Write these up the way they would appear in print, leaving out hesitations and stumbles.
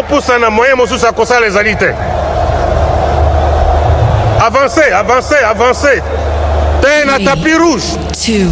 poussa na moyen mosusu akosala ezali te. Avancez, avancez, avancez. T'es na tapis rouge. 2,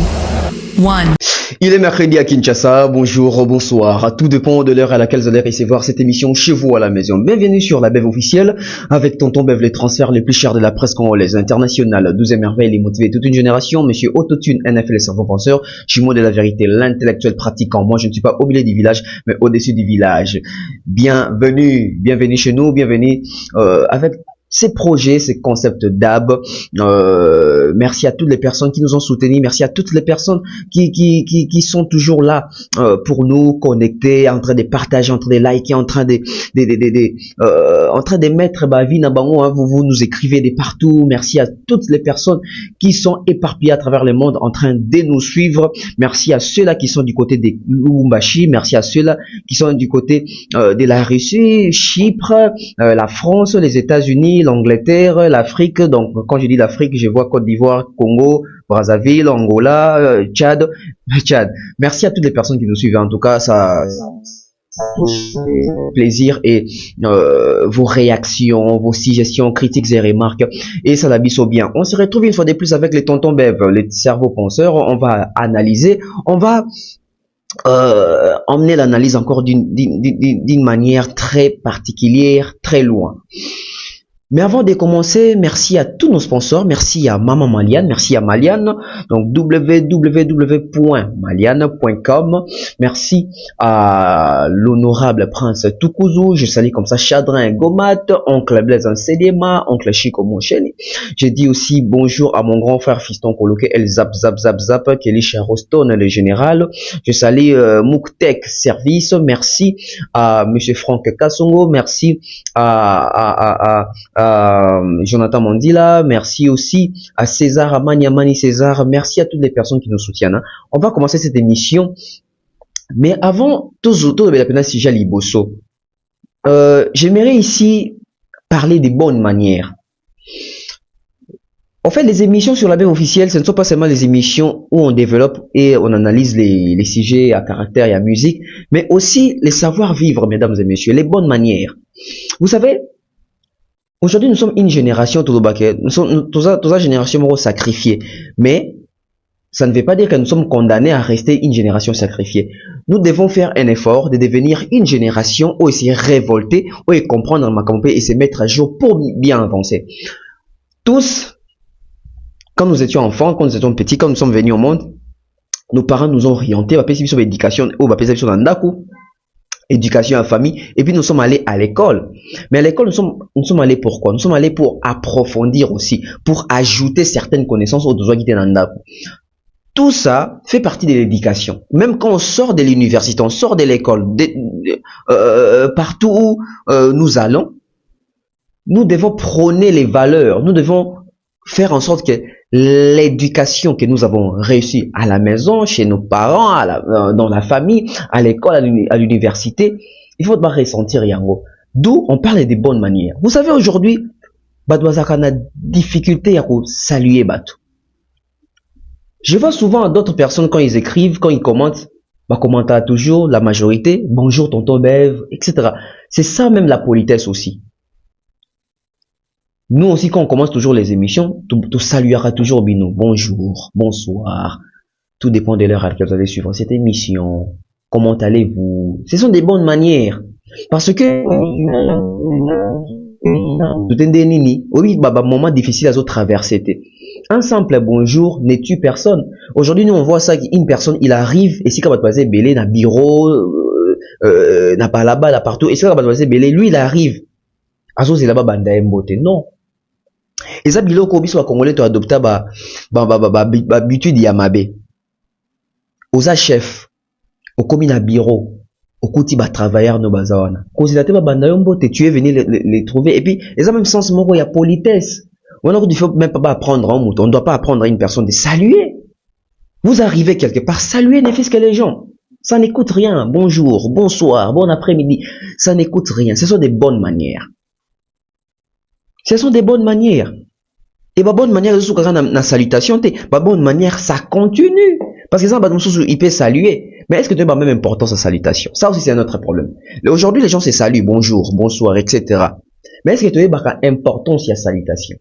1. Il est mercredi à Kinshasa, bonjour, bonsoir, tout dépend de l'heure à laquelle vous allez recevoir cette émission chez vous à la maison. Bienvenue sur la Bev officielle, avec Tonton Bev, les transferts les plus chers de la presse congolaise internationale, 12e merveille, les motivés toute une génération, Monsieur Autotune, NFL, les cerveaux penseurs, jumeau de la vérité, l'intellectuel pratiquant. Moi je ne suis pas au milieu du village, mais au-dessus du village. Bienvenue, bienvenue chez nous, bienvenue avec ces projets, ces concepts d'AB. Merci à toutes les personnes qui nous ont soutenus. Merci à toutes les personnes qui sont toujours là pour nous connecter, en train de partager, en train de liker, en train de mettre ma vie dans bango. Vous nous écrivez de partout. Merci à toutes les personnes qui sont éparpillées à travers le monde en train de nous suivre. Merci à ceux-là qui sont du côté de Lubumbashi. Merci à ceux-là qui sont du côté de la Russie, Chypre, la France, les États-Unis, l'Angleterre, l'Afrique. Donc quand je dis l'Afrique, je vois Côte d'Ivoire, Congo, Brazzaville, Angola, Tchad. Merci à toutes les personnes qui nous suivent. En tout cas, ça plaisir et vos réactions, vos suggestions, critiques et remarques, et ça l'habille bien. On se retrouve une fois de plus avec les tontons Bev, les cerveaux penseurs. On va analyser, on va emmener l'analyse encore d'une manière très particulière, très loin. Mais avant de commencer, merci à tous nos sponsors, merci à Maman Maliane, merci à Maliane, donc www.maliane.com, merci à l'honorable Prince Tukuzu, je salue comme ça Chadrin Gomat, Oncle Blaise Anselema, Oncle Chico Moncheli. J'ai dit aussi bonjour à mon grand frère fiston coloqué El Zap Zap Zap Zap, Kelly Charoston, le général. Je salue Mouktek Service, merci à Monsieur Franck Kassongo, merci à Jonathan Mandila, merci aussi à César, à Maniamani César, merci à toutes les personnes qui nous soutiennent. On va commencer cette émission, mais avant, j'aimerais ici parler des bonnes manières. En fait, les émissions sur la Bev officielle, ce ne sont pas seulement les émissions où on développe et on analyse les sujets à caractère et à musique, mais aussi les savoir-vivre, mesdames et messieurs, les bonnes manières. Vous savez, aujourd'hui, nous sommes une génération, nous sommes toute la génération sacrifiée. Mais ça ne veut pas dire que nous sommes condamnés à rester une génération sacrifiée. Nous devons faire un effort de devenir une génération où essayer révolter, où comprendre ma campagne et se mettre à jour pour bien avancer. Tous, quand nous étions enfants, quand nous étions petits, quand nous sommes venus au monde, nos parents nous ont orientés, sur l'éducation, ou sur l'andaku. Éducation à famille, et puis nous sommes allés à l'école. Mais à l'école, nous sommes allés pour quoi? Nous sommes allés pour approfondir aussi, pour ajouter certaines connaissances aux besoins qui étaient dans le. Tout ça fait partie de l'éducation. Même quand on sort de l'université, on sort de l'école, partout où nous allons, nous devons prôner les valeurs, nous devons faire en sorte que l'éducation que nous avons réussi à la maison, chez nos parents, dans la famille, à l'école, à l'université, il faut pas ressentir yango. D'où on parle des bonnes manières. Vous savez, aujourd'hui, Badouazaka a difficulté à saluer Batou. Je vois souvent d'autres personnes quand ils écrivent, quand ils commentent, commentent toujours, la majorité, bonjour tonton Bev, etc. C'est ça même la politesse aussi. Nous aussi, quand on commence toujours les émissions, tout saluera toujours Bino. Bonjour, bonsoir. Tout dépend de l'heure à laquelle vous allez suivre cette émission. Comment allez-vous? Ce sont des bonnes manières. Parce que, oui, moment difficile à traverser. Un simple bonjour ne tue personne. Aujourd'hui, nous, on voit ça, une personne, il arrive, et si quand vous allez belé, dans le bureau, n'a pas là-bas, là partout, et si quand vous allez belé, lui, il arrive. Azo, c'est là-bas, banda mbote. Non. Et ça, biloko biso wa congolais to adopta habitude ya mabe. Oza chef, au komi na bureau, au kouti ba travailleur no bazawana. Considérez ba banda mbote, tu es venu les trouver. Et puis, ils ont même sens moko ya politesse. On ne faut même pas apprendre un mouton. On ne doit pas apprendre à une personne de saluer. Vous arrivez quelque part, saluer ne fait ce que les gens. Ça n'écoute rien. Bonjour, bonsoir, bon après-midi. Ça n'écoute rien. Ce sont des bonnes manières. Ce sont des bonnes manières. Et ma bonne manière, c'est la salutation. Ma bonne manière, ça continue. Parce que ça, il peut saluer. Mais est-ce que tu as la même importance à salutation? Ça aussi, c'est un autre problème. Aujourd'hui, les gens se saluent, bonjour, bonsoir, etc. Mais est-ce que tu as l'importance de la salutation?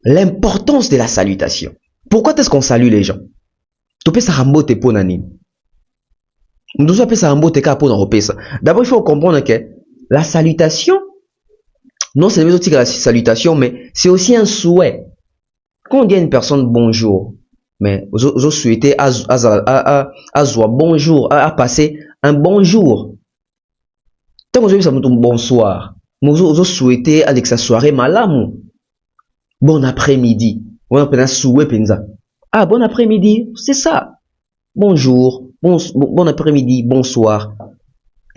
L'importance de la salutation. Pourquoi est-ce qu'on salue les gens? Tu peux s'arramboter pour nani. Nous devons s'arramboter pour nous. D'abord, il faut comprendre que la salutation, non seulement la salutation, mais c'est aussi un souhait. Quand on dit à une personne bonjour, mais je souhaite à bonjour, à passer un bonjour. Tant que je dis bonsoir, je souhaite avec sa soirée malam. Bon après-midi. On appelle un souhait penza. Ah, bon après-midi, c'est ça. Bonjour, bon après-midi, bonsoir.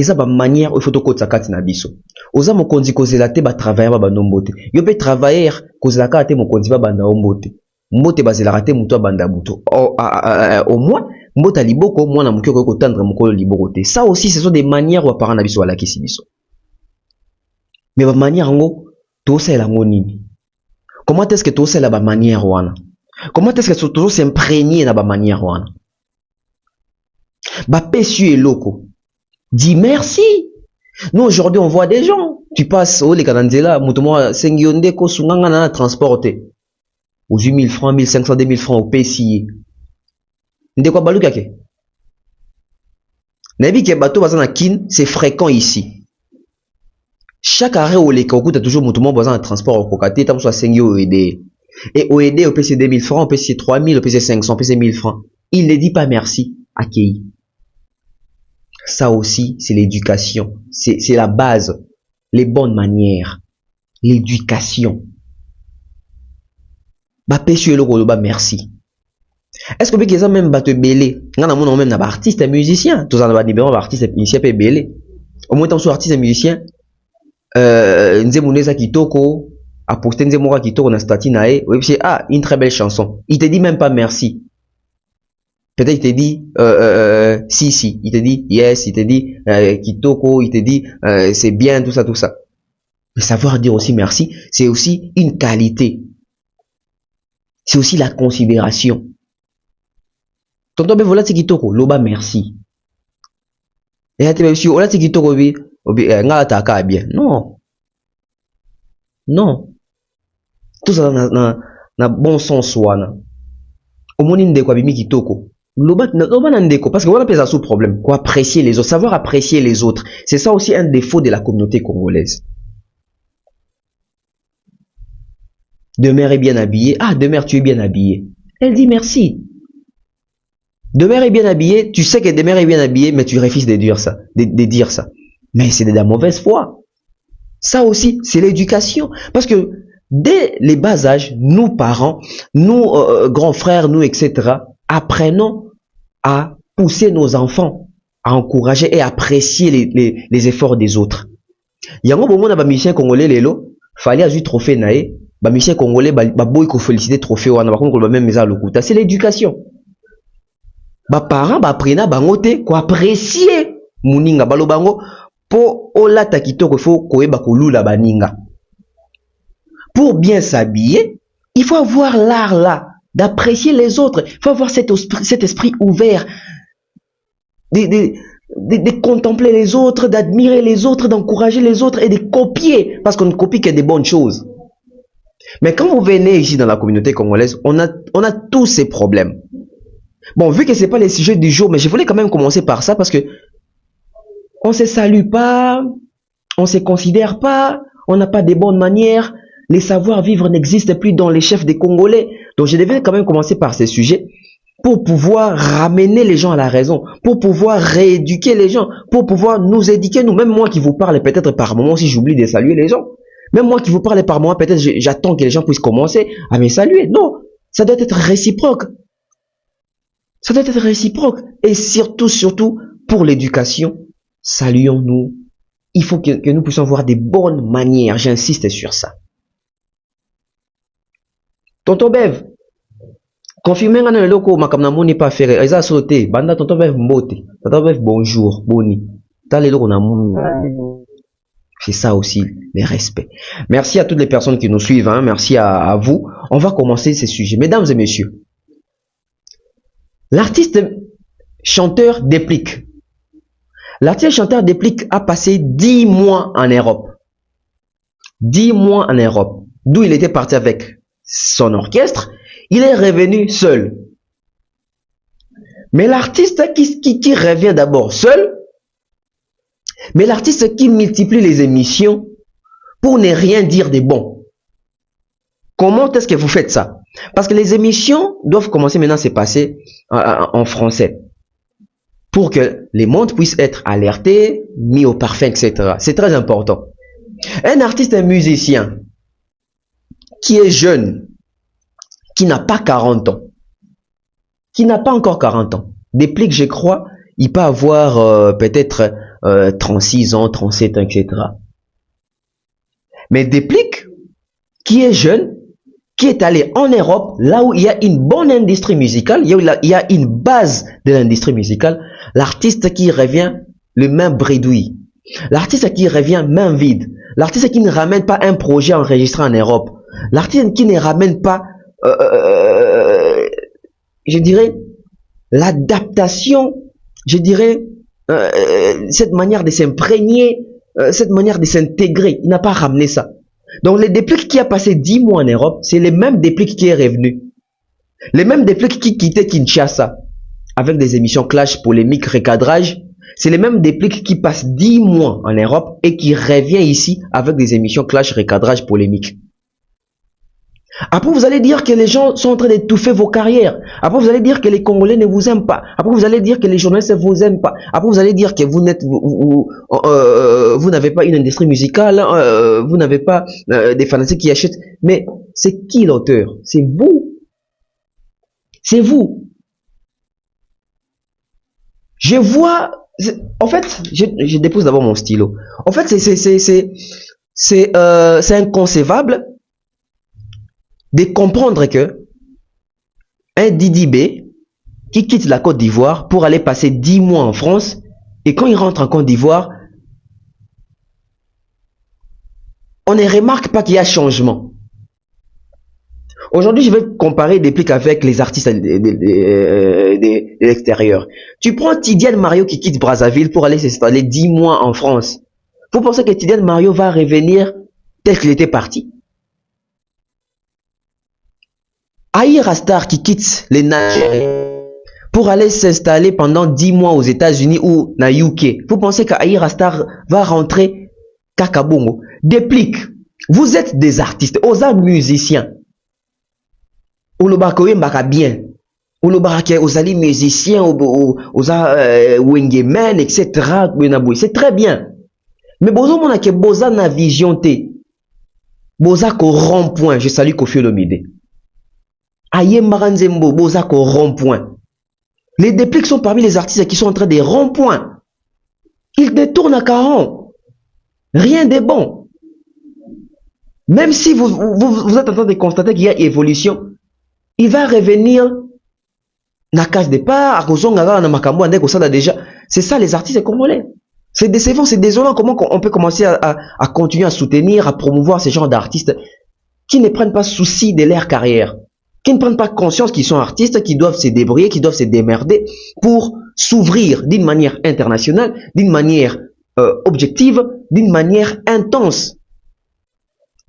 Et ça, manière, il faut que tu aies un biso. Oza mo kondi kozela te ba travailler ba nombote. Yo pe travailler kozela ka te mo kondi ba banda ombote. Mbote bazela rate muto banda buto. Au moins, mbota liboko mwana mukyo ko tendre mukolo liboko te. Ça aussi, ce sont des manières où apparent na biso ala kisi biso. Mais ba manière ngo to ça la nini. Comment est-ce que to ça la ba manière wana? Comment est-ce que tu s'imprégner na ba manière wana? Ba pesu et loco. Dis merci. Nous aujourd'hui on voit des gens. Tu passes au les Kananzela, mutumo sengionde ko sunganga na transporter. Aux 8000 francs, 1500, 2000 francs au PCI. Nde kwa baluka ke? Nabi ke bateau bazana kin, c'est fréquent ici. Chaque arrêt où les kokou t'as toujours mutumo bazana transport au kokate, t'as soit sengio OED. Et OED au PC 2000 francs, au PC 3000, au PC 500, au PC 1000 francs. Il ne dit pas merci à Kei. Ça aussi, c'est l'éducation. C'est la base. Les bonnes manières. L'éducation. Ba péchu le ba merci. Est-ce que vous pouvez même battre belé? On a même un artiste et musicien. Tous en numéro artiste et musicien peut belé. Au moins tant soit artiste et musicien. Nzemuneza Kitoko a posté Nzemura Kitoko na statut nae. Ah, une très belle chanson. Il te dit même pas merci. Peut-être il te dit si, il te dit yes, il te dit Kitoko, il te dit c'est bien, tout ça, tout ça. Mais savoir dire aussi merci, c'est aussi une qualité. C'est aussi la considération. Tonton ben voilà c'est Kitoko, loba merci. Et à tes monsieur, voilà c'est Kitoko bi, nga taka bien. Non. Non. Tout ça na bon sens wana. Au moins inde kwa bimi Kitoko. Loba nandeko parce que voilà pèse sous problème. Quoi apprécier les autres, savoir apprécier les autres. C'est ça aussi un défaut de la communauté congolaise. Demeure est bien habillée. Ah, Demeure, tu es bien habillée. Elle dit merci. Demeure est bien habillée. Tu sais que Demeure est bien habillée, mais tu refuses de dire ça. De dire ça. Mais c'est de la mauvaise foi. Ça aussi, c'est l'éducation. Parce que dès les bas âges, nous parents, nous grands frères, nous, etc., apprenons à pousser nos enfants, à encourager et apprécier les efforts des autres. Il y a un moment où on a musicien congolais, lelo, fallait ajouter trophée nae. Ba musicien congolais ba boy ko féliciter trophée wana ba ko même mesa lokuta, c'est l'éducation. Ba parents ba prena bango te ko apprécier muninga balo bango po olata kitoko fo koyeba kolula baninga. Pour bien s'habiller, il faut avoir l'art là d'apprécier les autres, il faut avoir cet esprit ouvert de contempler les autres, d'admirer les autres, d'encourager les autres et de copier parce qu'on ne copie que des bonnes choses. Mais quand vous venez ici dans la communauté congolaise, on a tous ces problèmes. Bon, vu que c'est pas les sujets du jour, mais je voulais quand même commencer par ça parce que on se salue pas, on se considère pas, on n'a pas de bonnes manières, les savoir-vivre n'existent plus dans les chefs des Congolais. Donc je devais quand même commencer par ces sujets pour pouvoir ramener les gens à la raison, pour pouvoir rééduquer les gens, pour pouvoir nous éduquer, nous, même moi qui vous parle peut-être par moment si j'oublie de saluer les gens. Même moi qui vous parle par moi, peut-être j'attends que les gens puissent commencer à me saluer. Non, ça doit être réciproque. Ça doit être réciproque. Et surtout, pour l'éducation, saluons-nous. Il faut que nous puissions avoir des bonnes manières. J'insiste sur ça. Tonton Bev, confirmez que le loco makamna moni pas faire. Ils a sauté. Banda tonton Bev mbote. Tonton Bev bonjour, boni. T'as les locaux na moni. C'est ça aussi, les respects. Merci à toutes les personnes qui nous suivent. Hein. Merci à vous. On va commencer ces sujets. Mesdames et messieurs, l'artiste chanteur Déplique. L'artiste chanteur Déplique a passé 10 mois en Europe. 10 mois en Europe. D'où il était parti avec son orchestre. Il est revenu seul. Mais l'artiste qui revient d'abord seul, mais l'artiste qui multiplie les émissions pour ne rien dire de bon. Comment est-ce que vous faites ça? Parce que les émissions doivent commencer maintenant à se passer en français. Pour que les mondes puissent être alertés, mis au parfum, etc. C'est très important. Un artiste, un musicien qui est jeune, qui n'a pas 40 ans, qui n'a pas encore 40 ans, Déplique, je crois, il peut avoir peut-être 36 ans, 37 ans, etc. Mais Déplique, qui est jeune, qui est allé en Europe, là où il y a une bonne industrie musicale, il y a une base de l'industrie musicale, l'artiste qui revient le main bredouille, l'artiste qui revient main vide, l'artiste qui ne ramène pas un projet enregistré en Europe, l'artiste qui ne ramène pas, je dirais, l'adaptation, je dirais, cette manière de s'imprégner, cette manière de s'intégrer, il n'a pas ramené ça. Donc les Dépliques qui a passé 10 mois en Europe, c'est les mêmes Dépliques qui est revenu. Les mêmes Dépliques qui quittaient Kinshasa avec des émissions clash, polémiques, recadrage. C'est les mêmes Dépliques qui passent 10 mois en Europe et qui revient ici avec des émissions clash, recadrage, polémiques. Après, vous allez dire que les gens sont en train d'étouffer vos carrières. Après, vous allez dire que les Congolais ne vous aiment pas. Après, vous allez dire que les journalistes ne vous aiment pas. Après, vous allez dire que vous n'avez pas une industrie musicale, vous n'avez pas des fanatiques qui achètent. Mais c'est qui l'auteur? C'est vous. C'est vous. Je vois... En fait, je dépose d'abord mon stylo. En fait, c'est inconcevable de comprendre que un Didi B qui quitte la Côte d'Ivoire pour aller passer 10 mois en France, et quand il rentre en Côte d'Ivoire, on ne remarque pas qu'il y a changement. Aujourd'hui, je vais comparer Déplique avec les artistes de l'extérieur. Tu prends Tidiane Mario qui quitte Brazzaville pour aller s'installer 10 mois en France. Vous pensez que Tidiane Mario va revenir tel qu'il était parti? Aïr Astar qui quitte les Nigeria pour aller s'installer pendant 10 mois aux États-Unis ou na UK. Vous pensez qu'Aïr Astar va rentrer Kakabongo? Déplique, vous êtes des artistes, aux musiciens. Olobakoye mbaka bien. Olobake osali musiciens, oza wengemen, etc. C'est très bien. Mais bozo mona ke boza na vision te. Boza ko rond-point. Je salue Koffi Olomide. Aye Maranzembo, boza ko rond-point. Les Dépliques sont parmi les artistes qui sont en train de rond-point. Ils détournent à 40. Rien de bon. Même si vous êtes en train de constater qu'il y a évolution, il va revenir na case départ, à Kozonga, na Makambo, déjà. C'est ça les artistes congolais. C'est décevant, c'est désolant comment on peut commencer à continuer à soutenir, à promouvoir ces genres d'artistes qui ne prennent pas souci de leur carrière, qui ne prennent pas conscience qu'ils sont artistes, qui doivent se débrouiller, qui doivent se démerder pour s'ouvrir d'une manière internationale, d'une manière objective, d'une manière intense.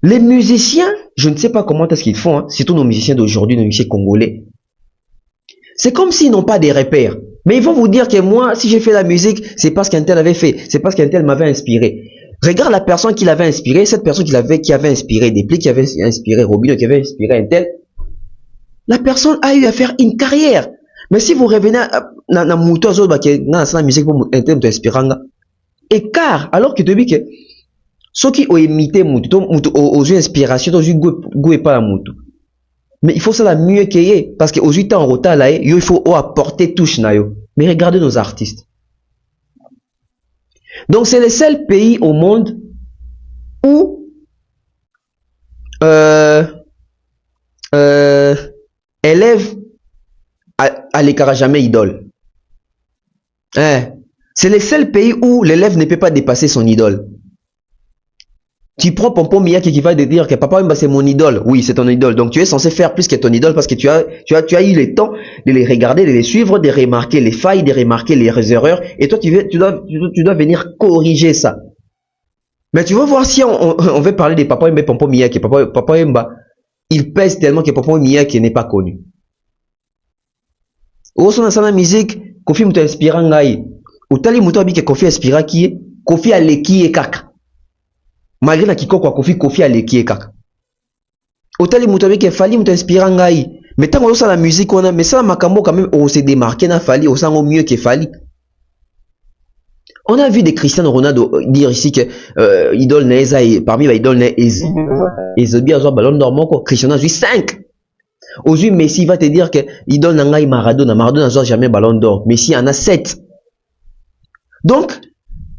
Les musiciens, je ne sais pas comment est-ce qu'ils font, hein, surtout nos musiciens d'aujourd'hui, nos musiciens congolais. C'est comme s'ils n'ont pas des repères. Mais ils vont vous dire que moi, si j'ai fait la musique, c'est parce qu'un tel avait fait, c'est parce qu'un tel m'avait inspiré. Regarde la personne qui l'avait inspiré, cette personne qui avait inspiré Déplique, qui avait inspiré Robino, qui avait inspiré un tel. La personne a eu à faire une carrière. Mais si vous revenez à la musique pour un tel inspirant, écart, alors que tu dis que ceux qui ont imité aux inspirations, aux goût pas la moutou. Mais il faut ça la mieux qu'il y ait. Parce qu'aux 8 ans en retard, là, il faut apporter touche na yo. Mais regardez nos artistes. Donc c'est le seul pays au monde où élève à l'écart jamais idole. Hein? C'est le seul pays où l'élève ne peut pas dépasser son idole. Tu prends Pompom Miyake qui va te dire que Papa Wemba c'est mon idole. Oui, c'est ton idole. Donc tu es censé faire plus que ton idole parce que tu as eu le temps de les regarder, de les suivre, de remarquer les failles, de remarquer les erreurs. Et toi, tu dois venir corriger ça. Mais tu vas voir si on veut parler de Papa Wemba et Pompom Miyake. Papa Wemba, il pèse tellement que Pompom Miyake n'est pas connu. Au son de la musique, Kofi Muto inspira ngai. Ou tali Muto abi que Kofi inspira qui est Kofi aleki e kaka. Malgré na kikoko Kofi aleki e kaka. Otali muto avec Fali muto inspirant ngai. Mais tant qu'on a la musique on a mais ça makambo quand même on s'est démarqué na Fali, on sent mieux que Fali. On a vu des Cristiano Ronaldo dire ici que idole Neza et parmi les idoles Neza Ezebi a joué ballon d'or moko Cristiano a joué 5. Aujourd'hui Messi va te dire que idole ngai Maradona n'a joué jamais ballon d'or. Messi en a 7. Donc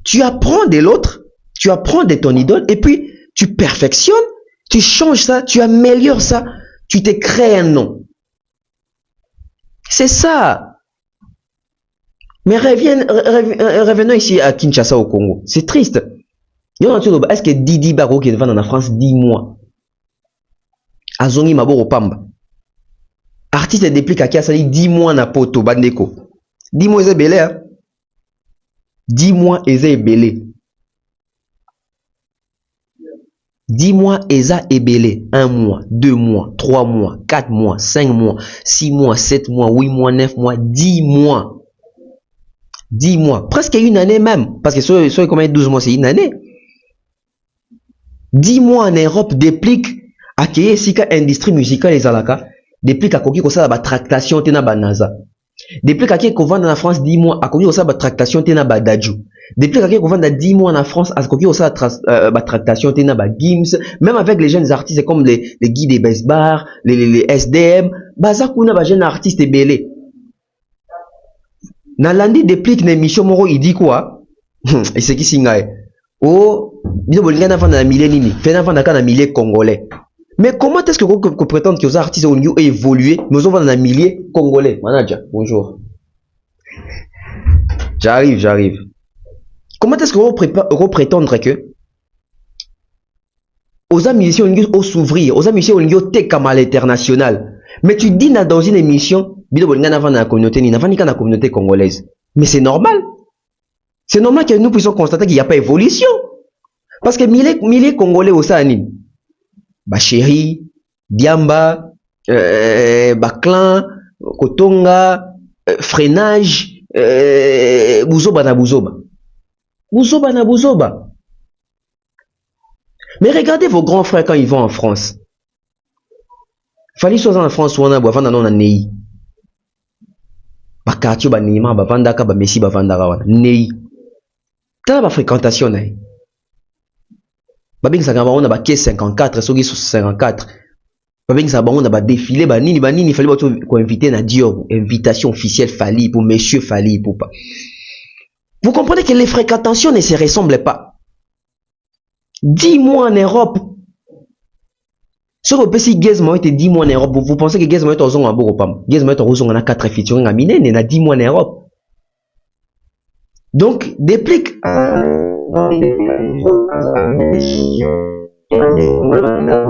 tu apprends de l'autre, tu apprends de ton idole et puis tu perfectionnes, tu changes ça, tu améliores ça, tu te crées un nom. C'est ça. Mais revenons ici à Kinshasa au Congo. C'est triste. Est-ce que Didi Baro qui est devant en France 10 mois Azongi Maboro Pamba. Artiste déplique à qui a sali 10 mois na poto bandeko. 10 mois c'est belé hein. 10 mois c'est belé. 10 mois, Eza est belé. 1 mois, 2 mois, 3 mois, 4 mois, 5 mois, 6 mois, 7 mois, 8 mois, 9 mois, 10 mois. 10 mois. Presque une année même. Parce que sur combien 12 mois, c'est une année. 10 mois en Europe déplique à qui sika industrie musicale les alaka. Déplique à koki kosa la tractation tena banaza. Déplique à qui qu'on vend en France 10 mois à koki kosa la tractation tena badaju. Depuis qu'on vend 10 mois en France, à ce qu'on ça la tractation, Gims, même avec les jeunes artistes comme les Guy des Besbar, les SDM, Bazakuna ba jeune artiste belé. Nalandi déplique une émission moro, il dit quoi? Et c'est qui singae? Oh, bien bon, il y en a dans la millénaire, fait avant dans la millier congolais. Mais comment est-ce que vous prétendez que les artistes ont évolué, nous avons dans la millier congolais? Manager, bonjour. J'arrive. Comment est-ce que vous prétendre que aux musiciens on s'ouvrir, aux musiciens on teka à l'international. Mais tu dis dans une émission, la communauté congolaise. Mais c'est normal. C'est normal que nous puissions constater qu'il n'y a pas d'évolution. Parce que milliers Congolais au Sahani, Chéri, Diamba, Clan, Kotonga, Freinage, Bouzoba na Bouzoba. Bouzoba na Bouzoba. Mais regardez vos grands frères quand ils vont en France. Fali soit en France ou en Aboua, dans un Nei. Bakatio, Banima, Bavandaka, Bamessi, Bavandara, Nei. T'as la fréquentation, Nei. Babing Sagamba, on a baqué 54, Sogi 54. Babing Sagamba, on a défilé, Banini, il fallait qu'on invite à Dior, invitation officielle Fali, pour Monsieur Fali, pour pas. Vous comprenez que les fréquentations ne se ressemblent pas. 10 mois en Europe. Sur le PC Gazmo était 10 mois en Europe. Vous pensez que Gazmo est en Boropam? Gazmo est en 4 featuring à Mine, il a 10 mois en Europe. Donc, déplique.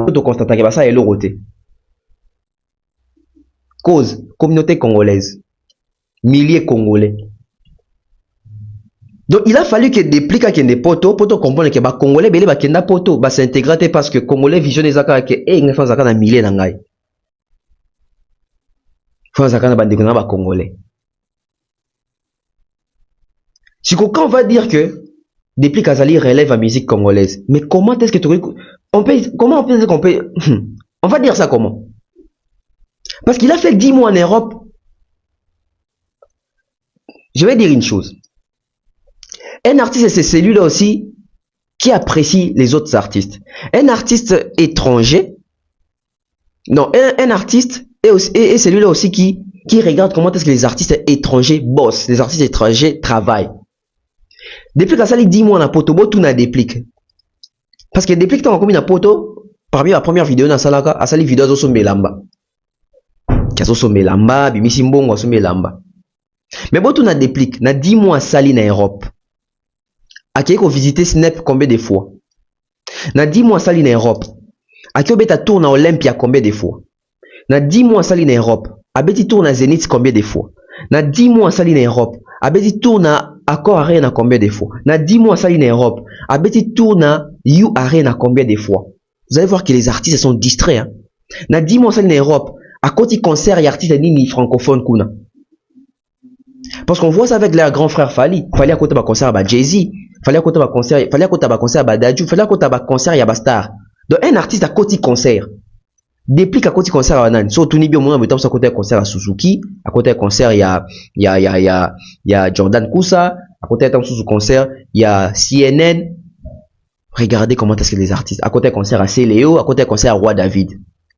Vous constatez que ça est l'oroté. Cause, communauté congolaise. Milliers Congolais. Donc il a fallu que déplique à des potos pour comprendre que les Congolais belé bakenda poto ba s'intégrer parce que Congolais vision les akaka que ne font zakana milliers na ngai. Font zakana bande kona ba Congolais. Si quand on va dire que déplique Azali relève la musique congolaise, mais comment est-ce que on peut on va dire ça comment? Parce qu'il a fait 10 mois en Europe. Je vais dire une chose. Un artiste, c'est celui-là aussi qui apprécie les autres artistes. Un artiste étranger, non, un artiste est celui-là aussi qui regarde comment est-ce que les artistes étrangers bossent, les artistes étrangers travaillent. Depuis que ça les 10 mois na poto, tout na déplique. Parce que depuis que tu as commis na poto, parmi la première vidéo na salaka, a sali vidéo zo melamba. Kazo so melamba, bimisi mbongo so melamba. Mais bon tout na déplique, na 10 mois sali na Europe. A qui visité Snap combien de fois? Na 10 mois sali na Europe. Aki obeta tour na Olympia combien de fois? Na 10 mois sali na Europe. Abeti tour na Zénith combien de fois? Na 10 mois sali na Europe. Abeti tour na Accor Arena combien de fois? Na 10 mois sali na Europe. Abeti tour na You Arena combien de fois? Vous allez voir que les artistes sont distraits. Hein? Na 10 mois sali na Europe. À côté concert et artistes ni francophone kuna. Parce qu'on voit ça avec leur grand frère Fali. Fali à côté de concert à Jay-Z. Fali à côté de concert. Fali à côté de concert à Dadju. Fali à côté de concert à Bastar. Donc un artiste à côté concert. Déplique à côté concert à Nan. Surtout ni bien au moins à côté concert à Suzuki. À côté concert il y a Jordan Kousa. À côté sous concert il y a CNN. Regardez comment est-ce que les artistes. À côté concert à Céléo. À côté concert à Roi David.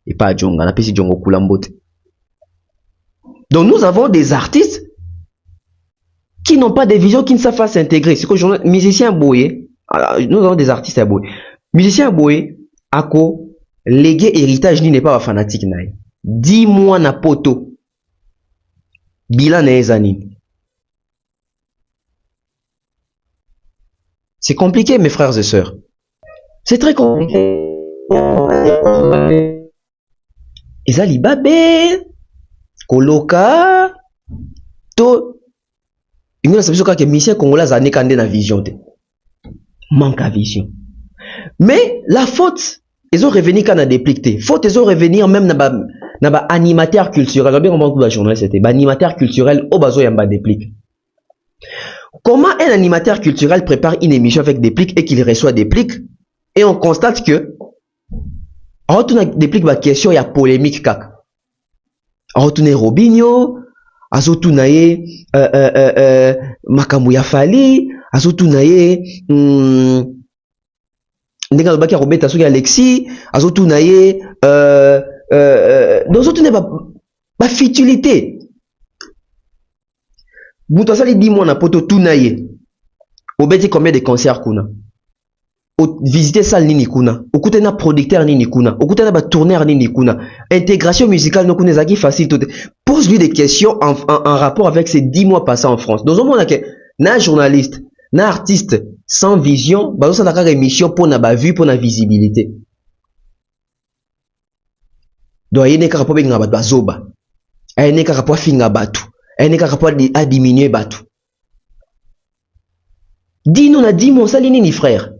Et pas à Djonga. On appelle ça Djongo Koulambote. Donc nous avons des artistes qui n'ont pas de vision, qui ne savent pas s'intégrer. C'est que les musiciens boyé, nous avons des artistes à boyé. Musiciens boyé, à quoi légué héritage n'est pas fanatique. 10 mois na poto. Bilan nezani. C'est compliqué, mes frères et sœurs. C'est très compliqué. Ezali babé. Koloka. To. Il y a que les musiciens congolais n'ont pas vision. Manque à vision. Mais la faute, ils ont revenu quand on a dépliqué. Faute, ils ont revenu même dans animateur culturel. Bien comment la journaliste c'était animateur culturel au bazo yamba déplique. Comment un animateur culturel prépare une émission avec déplique et qu'il reçoit déplique et on constate que en retournant déplique ma question il y a polémique kak. En retournant Robinho azotunaye makambo ya Fali azotunaye ndenge lobaki Robert soki Alexis azotunaye donc azotunaye ba futilité muto asali 10 mois na poto tunaye obeti combien de concerts kuna visiter salle nini kuna okute na producteur nini kuna okute na ba tourneur nini kuna intégration musicale no kuna zaki facile tout pose-lui des questions en rapport avec ces 10 mois passés en France. Dans un monde que na journaliste, na artiste sans vision, bah ça n'a émission pour na ba vue pour na visibilité. Donc il y a des rapports avec na zoba, il y a des rapports finga batu, il y a des rapports à diminuer batu. Dis-nous na 10 mois ça ni frère.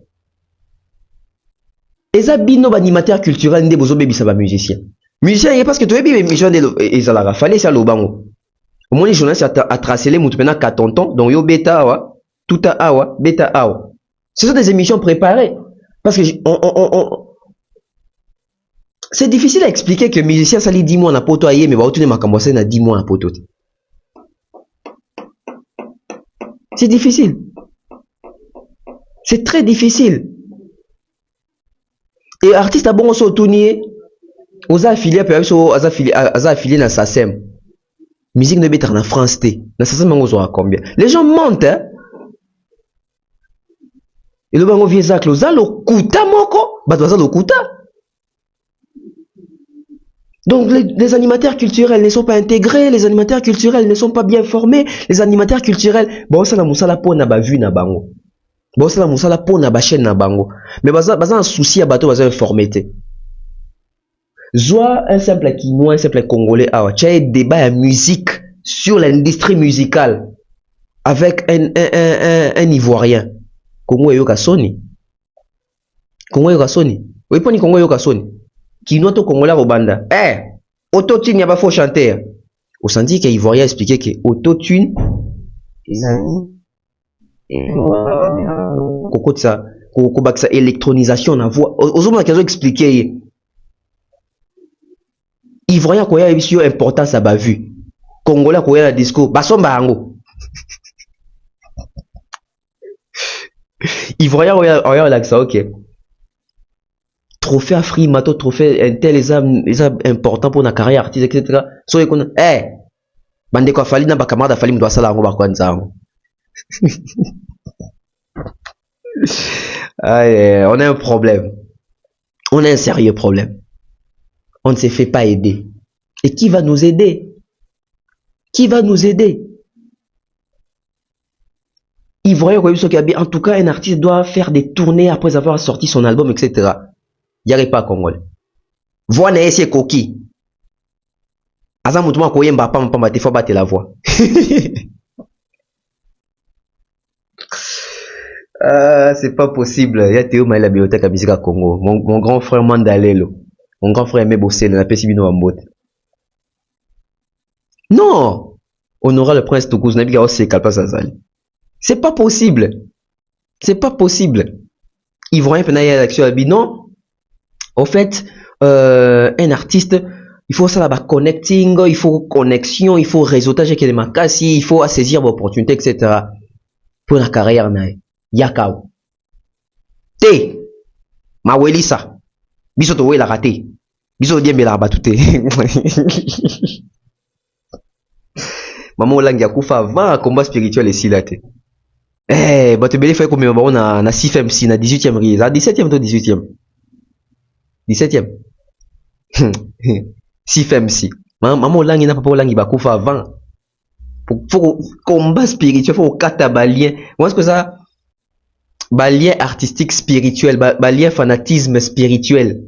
Et ça bino ba animateur culturel ndé bozo bebi ça ba musicien. Musicien parce que tu es bien émission de Ezalara fallait ça le bango. Au moins les journalistes a tracé les mots maintenant 4 tonton donc yo bêta awa tout à awa bêta awa. Ce sont des émissions préparées parce que c'est difficile à expliquer que musicien ça li 10 mois na poto aye mais ba retourner makambo ça na 10 mois na poto. C'est difficile. C'est très difficile. Et artiste a bon aussi au tournier. Aux affiliés, affiliés na SACEM. Musique ne peut en France T. Na SACEM on aura combien? Les gens mentent hein. Et le bango vient Zak lo kuta moko, batwaza lo kuta. Donc les animateurs culturels ne sont pas intégrés, les animateurs culturels ne sont pas bien formés, les animateurs culturels bon ça la musala po na ba vue na bango. Bon ça la musala po na ba chaîne na bango. Mais baza un souci à bateau baza informité. Soit un simple Quinois, un simple Congolais, tu as un débat à musique sur l'industrie musicale avec un Ivoirien. Congo et Yoka Sony. Congo et Yoka Sony. Oui, pas ni Congo et Yoka Sony. Quinois to Congolais au banda. Autotune, y a pas faux chanter. Au senti que l'Ivoirien expliquait que autotune. Coco de ça. Coco bak sa électronisation na voix. Aux hommes qui ont expliqué. Ivoirien koya ebisio importance à ba vue. Congolais koya la disco basomba yango. Ivoirien koya la ça OK. Trophée Afrique mato trophée intel les important pour na carrière artiste etc. So ekona bande ko fali na ba camarade fali mdo sala yango ba kwanza yango. On a un problème. On a un sérieux problème. On ne se fait pas aider. Et qui va nous aider? Qui va nous aider? Ivoirien, en tout cas, un artiste doit faire des tournées après avoir sorti son album, etc. Il n'y a pas Congolais. Voix n'est pas coquille. Azamoutouma koyemba pam pam te faut battre la voix. C'est pas possible. Il y a Théo Maïla bibliothèque à Bisika Congo. Mon grand frère Mandalelo. Mon grand frère Aimé Bossé, n'a pas si Ambote. Non! On aura le prince Toukouz, n'a pas aussi Kalpa Sazali. C'est pas possible. C'est pas possible. Ivoirien fait une action à non. Au fait, un artiste, il faut ça là-bas connecting, il faut connexion, il faut réseautage avec les makasi, il faut saisir l'opportunité, etc. Pour la carrière, Yakao. Te, ma welisa. Biso to la raté. Biso bien bela batute. Maman Olang Yakufa avant combat spirituel et silate. Eh, bah tu belé fait combien on a 6 MC, na 18e rise, à 17e ou 18e. 17e. 6 MC. Maman Olang n'a pas Olang Yakufa avant. Pour combat spirituel, faut kata balien. Moi ce que ça balien artistique spirituel, balien fanatisme spirituel.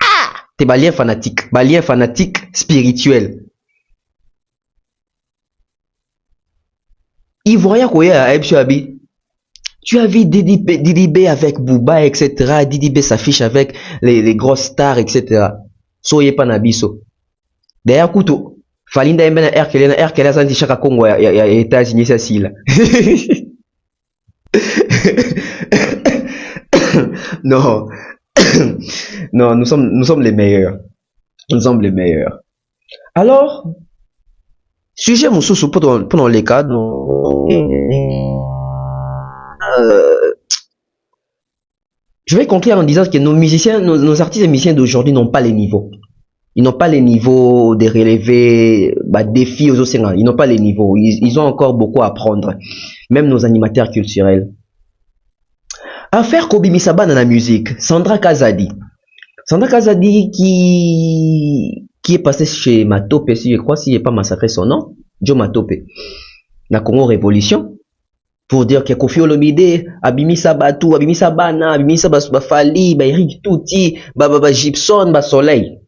Ah, t'es balien fanatique spirituel. Ivoirien Koya à Ebsuabi. Tu as vu Didi B avec Booba, etc. Didi B s'affiche avec les grosses stars, etc. Soyez pas nabiso. D'ailleurs, Koutou, Falinda Mbena R. Kelly a senti chaque Congo ya États-Unis, c'est si là. Non. Non, nous sommes les meilleurs. Nous sommes les meilleurs. Alors, sujet mon sous pendant les cas, je vais conclure en disant que nos musiciens, nos artistes et musiciens d'aujourd'hui n'ont pas les niveaux. Ils n'ont pas les niveaux de relever défis aux océans. Ils n'ont pas les niveaux. Ils ont encore beaucoup à apprendre. Même nos animateurs culturels. Affaire Kobi Misaba dans la musique. Sandra Kazadi. Sandra Kazadi qui est passée chez Matope, si je crois, s'il n'est pas massacré son nom. Joe Matope. La Congo Révolution. Pour dire que Kofi Olomide, Abimisa Batou, Abimisa Bana, Abimisa Fali, Eric Touti, Gibson, Soleil.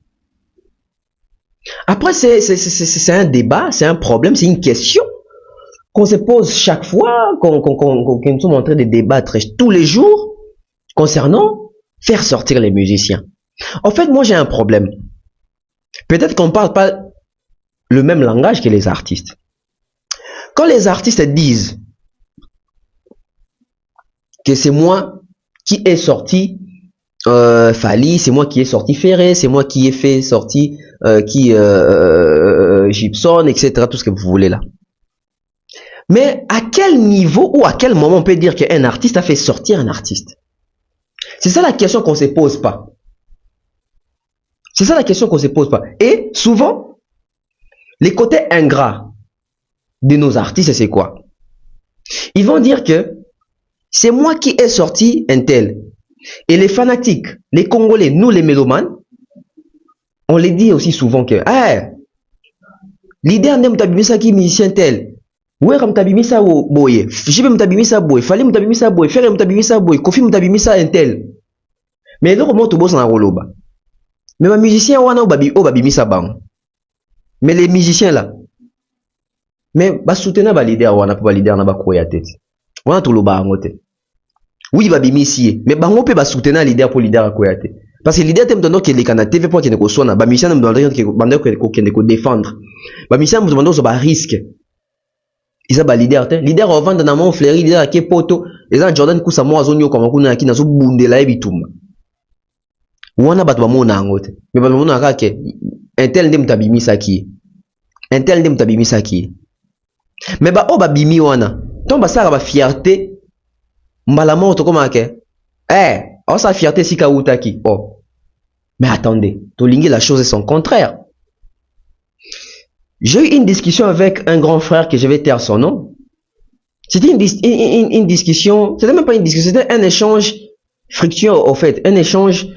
Après, c'est un débat, c'est un problème, c'est une question qu'on se pose chaque fois, qu'on nous sommes en train de débattre tous les jours concernant faire sortir les musiciens. En fait, moi j'ai un problème. Peut-être qu'on ne parle pas le même langage que les artistes. Quand les artistes disent que c'est moi qui ai sorti Fali, c'est moi qui ai sorti Ferré, c'est moi qui ai fait sorti Gibson, etc. Tout ce que vous voulez là. Mais à quel niveau ou à quel moment on peut dire qu'un artiste a fait sortir un artiste? C'est ça la question qu'on ne se pose pas. C'est ça la question qu'on ne se pose pas. Et souvent, les côtés ingrats de nos artistes, c'est quoi? Ils vont dire que c'est moi qui ai sorti un tel. Et les fanatiques, les Congolais, nous les mélomanes, on les dit aussi souvent que leader n'est pas qui musicien tel. Ouais, m'tabimisa boye. Jibe m'tabimisa boye. Fallait m'tabimisa boye. Faire m'tabimisa boye. Kofi m'tabimisa un tel. Mais là, comment tu bosses en roloba? Mais ma musicien, on a babimisa bang. Mais les musiciens là. Mais ba soutenir ba leader, on a pas leader na ba koya tête. On a tout le bas en côté. Oui, babimisi. Mais bango pe ba soutenir leader pour leader à koya tête. Parce que leader t'aime donner que les canaux TV pour qu'il ne soit na. Ba musicien me donner que bandeur que ne défendre. Ba musicien me demande ba risque. Ils ont leader, leader au vent dans mon fleuri, leader à Kepoto, les gens Jordan Kousa moi zonyo comme on a qui n'a pas bundé la ebitum. Ou on a battu mon angote. Mais pas mon arake. Un tel n'aime tabimi saki. Un tel n'aime tabimi saki. Mais bah oh bah bimi wana. Ton bah ça va fierté. Mbalaman to comme ake. Oh sa fierté si kaoutaki. Oh. Mais attendez, Tolingi la chose est son contraire. J'ai eu une discussion avec un grand frère que je vais taire son nom. C'était une discussion, c'était même pas une discussion, c'était un échange fructueux au fait, un échange